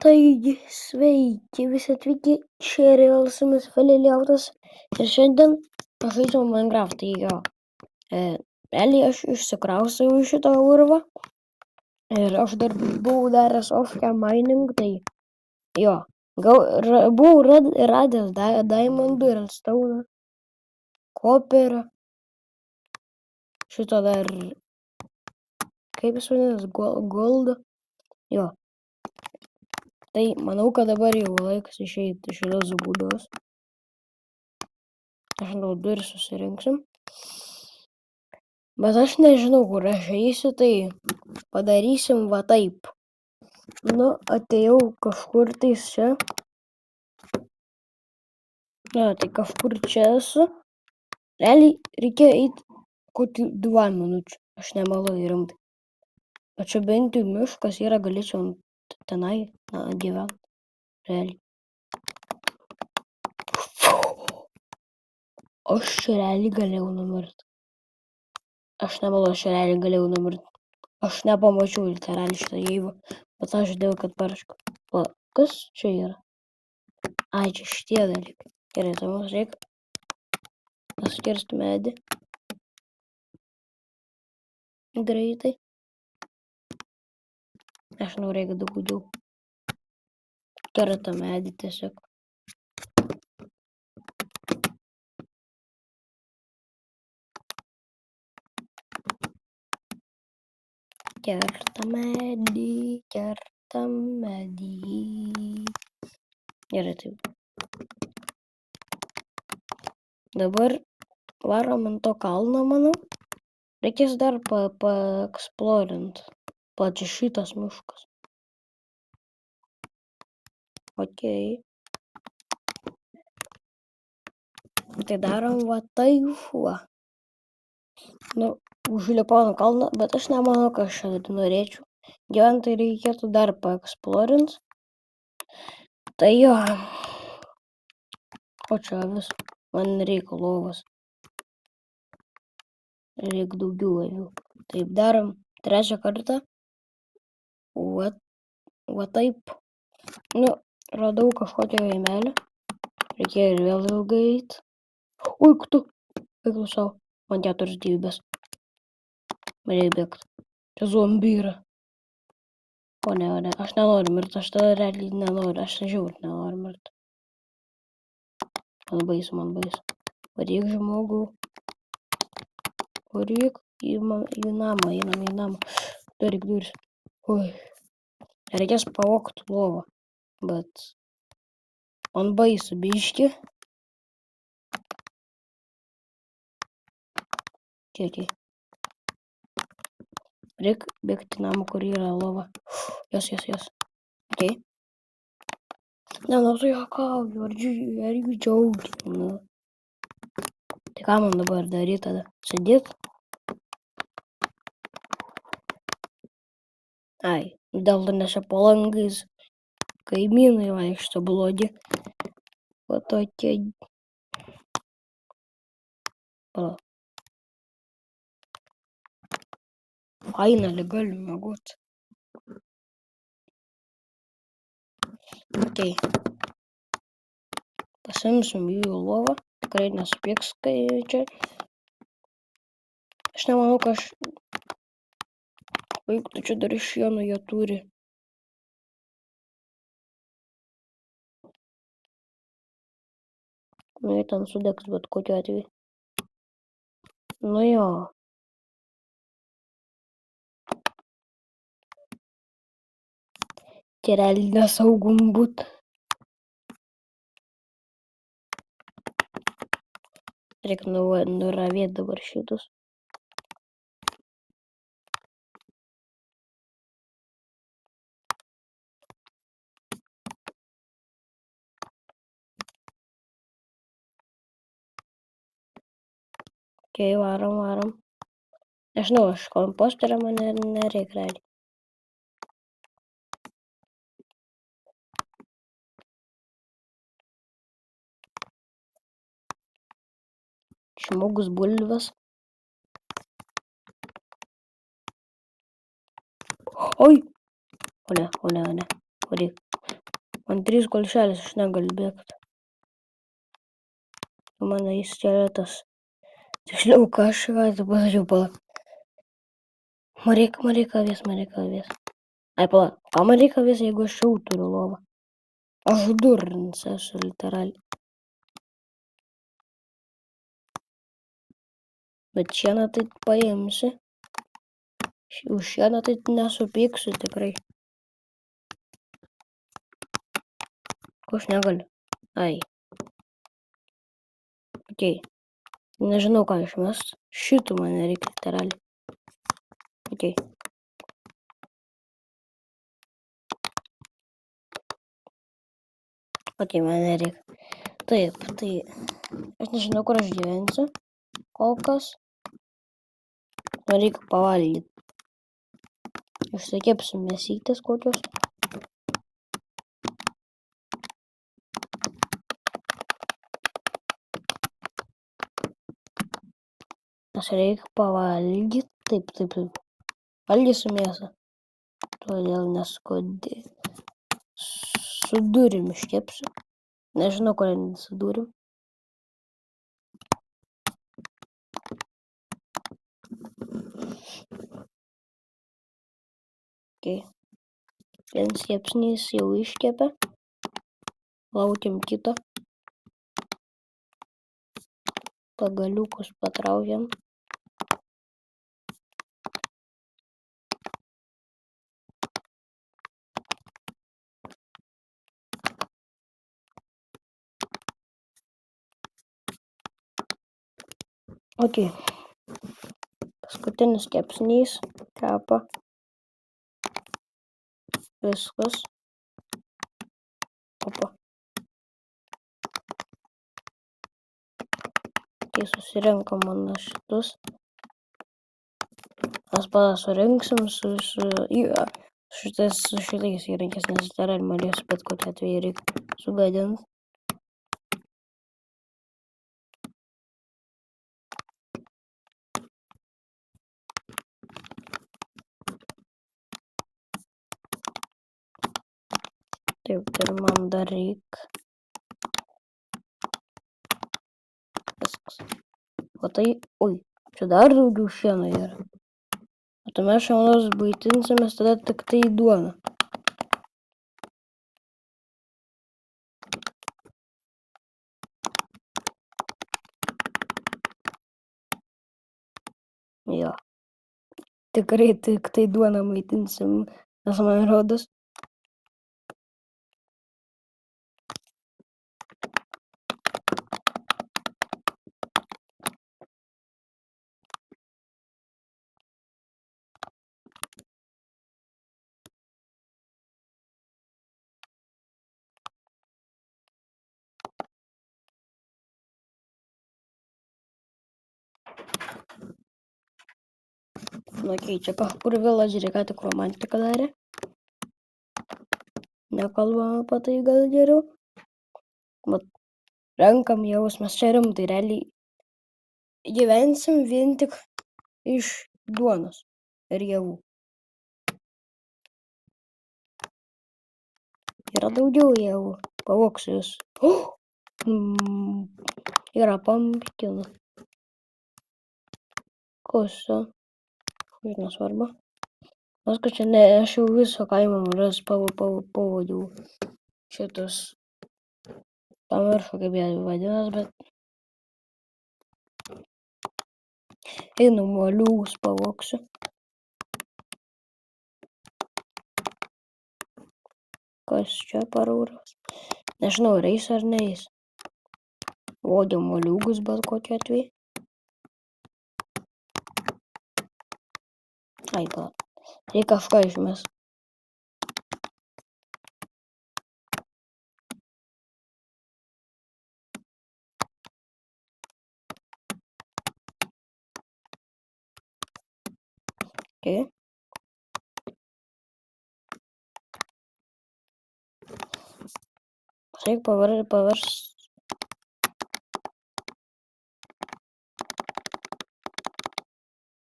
Taigi, sveiki, visi atvykę, čia vėl su jumis Faliliautas ir šiandien žaidžiam Minecraft. Tai jo, realiai aš išsikrausau iš šito urvo ir aš dar buvau daręs offcam mining, tai jo, buvau radęs diamondų ir stone, koperio, šito dar, kaip jis vadinasi, goldo, jo. Tai manau, kad dabar jau laikas išeiti iš šitos būdos. Aš naudu ir susirinksim. Bet aš nežinau, kur aš eisiu, tai padarysim va taip. Nu, atėjau kažkur tais čia. Na, tai kažkur čia esu. Realiai reikėjo eiti kokių 2 minučių. Aš nemeluoju rimtai. Bet čia bent jau miškas yra, galėčiau tenai gyventi. Realiai. Aš čia realiai galėjau numirti. Aš nemeluoju, aš realiai galėjau numirti. Aš nepamačiau literaliai šitą jaivą, bet aš žinau, kad paraškiau. O, kas čia yra? Ai, čia šitie dalykai. Gerai, tai mums reikia nuskirsti medį. Greitai. Aš norėjau daugiau. Kerta medį tiesiog. Kerta medį. Gerai, taip. Dabar varom ant to kalno, manau. Reikės dar paeksplorint. Plačiai šitas miškas. Okei. Tai darom va taip va. Nu, užlipau ant kalno, bet aš nemanau, kad aš norėčiau gyventi, tai reikėtų dar paeksplorint. Tai jo. O čia vis, man reikia lovos. Reikia daugiau avių. Taip, darom 3 kartą. Va taip. Nu, radau kažkokią veimelę. Reikėjo ir vėl ilgai eit. Ui, tu. Eiklu sau. Man 4 gyvybės. Reikia bėgt. Čia zombiai yra. O ne, aš nenoriu mirti, aš tada realiai nenoriu, aš žiauriai nenoriu mirti. Man baisu. Varyk žmogų. Varyk į namą, einam į namą. Daryk duris. Ui. Reikės pavogti lovą, bet man baisu biški. Kiekiai. Reik bėgti į namą, kur yra lova. Jos. Okei. Ne, nu tu juokauju, ar jų džiaugiu. Tai ką man dabar daryti tada? Sėdėt? Ai, dėl to nes čia po langais kaimynai vaikšto blogi. O tokie... Pala. Finally galiu miegoti. Okei. Pasimsim jų lovą. Tikrai nesupyks, kai čia. Aš nemanau, kad aš... Vaik, tu čia dar iš šieno jie turi. Nu, jie ten sudegs, bet kokiu atveju. Nu jo. Čia realiai nesaugum būt. Reikia nuravėti dabar šitus. Okei, varom. Nežinau, aš komposterio man nereikia realiai. Žmogus bulves. Oi! O ne. Varyk. Man 3 kulšelės, aš negaliu bėgti. Mano įskeletas. Tiksliau, kažką padariau, pala. Man reikia avies. Ai, pala, ką man reikia avies, jeigu aš jau turiu lovą? Aš durnas esu, literaliai. Bet šieną tai paimsiu. Už šieną tai nesupyksiu tikrai. Ko aš negaliu? Ai. Okei. Nežinau, ką išmest. Šitų man nereikia, literaliai. Okei. Okei, man nereikia. Taip, tai aš nežinau, kur aš gyvensiu. Kol kas. Man reikia pavalgyti. Išsikepsiu mėsytės kokios. Nes reikia pavalgyti. Taip. Valgysiu mėsą. Todėl neskodė. Su durim iškepsiu. Nežinau, kodėl su durim. Okay. Vienas kepsnys jau iškepė. Laukiam kito. Pagaliukus patraukiam. Okay. Paskutinis kepsnys. Kepa. Viskas. Opa. Tai susirenkam mano šitus. Mes surinksim su šitais įrankis, nes dar norės bet kokią atveju reikia sugadinti. Taip, ir man dar reikia. Viskas. O tai, oi, čia dar daugiau šieno yra. O tai mes šiandien baitinsimės tada tik tai duoną. Jo. Tikrai tik tai duoną maitinsim, nes man rodos. Okei, čia kažkur villagerį ką tik romantiką darė. Nekalbam apie tai gal geriau. Bet renkam jaus, mes čia rimtai realiai gyvensim vien tik iš duonos ir javų. Yra daugiau javų. Pavoksiu jūs. Yra pumpkinų. Kas čia? Nesvarbu. Paskui čia ne, aš jau viso kaimo mažas pavadiau šitus. Pamiršau, kaip jie vadinas, bet einu moliūgus pavoksiu. Kas čia parauras? Nežinau, eis ar neis. Vogiam moliūgus bet kokiu atveju. Ai, gal. Reikia kažką išmest. Okay. Reikia paverst.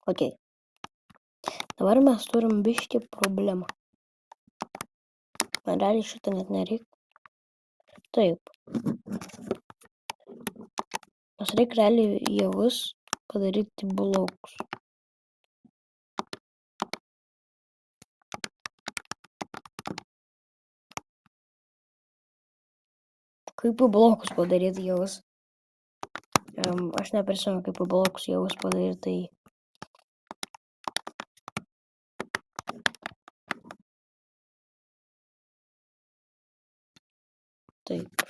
Okay. Dabar mes turim biškį problemą. Man realiai šitą net nereikia. taip. Nes reikia realiai javus padaryti blokus. Kaip į blokus padaryti javus? Aš neprisimenu, kaip į blokus javus padaryti. Taip.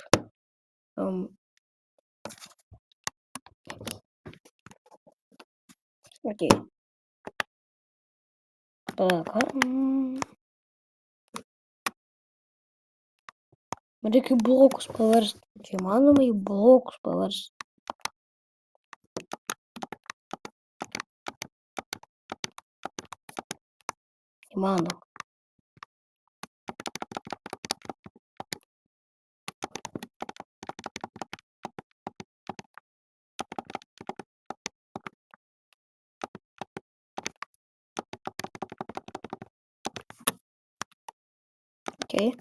Okei. Palauk. Reikia į blokus paversti. Čia įmanoma į blokus paversti. Įmanoma. Okei.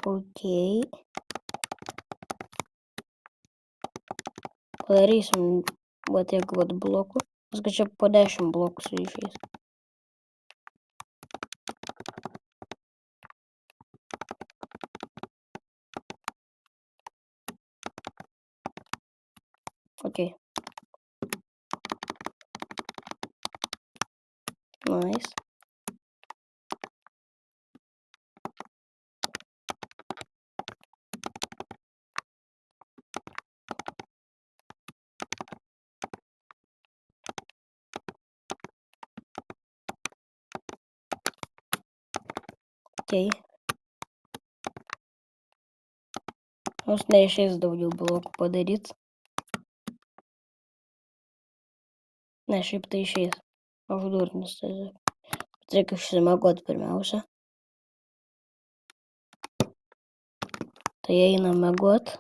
Okei. Padarysim va tiek vat blokų. Paskui čia po 10 blokų išeis. Okei. Nice. Okei. Mums neišeis daugiau blokų padaryti. Ne, šiaip tai išeis. Aš durnis tiesiog. Reikia išsimiegot pirmiausia. Tai einam miegot.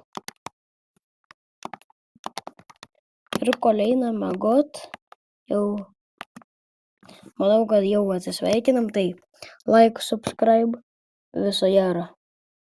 Ir kol einam miegot, jau manau, kad jau atsisveikinam. Tai like, subscribe. Viso gero.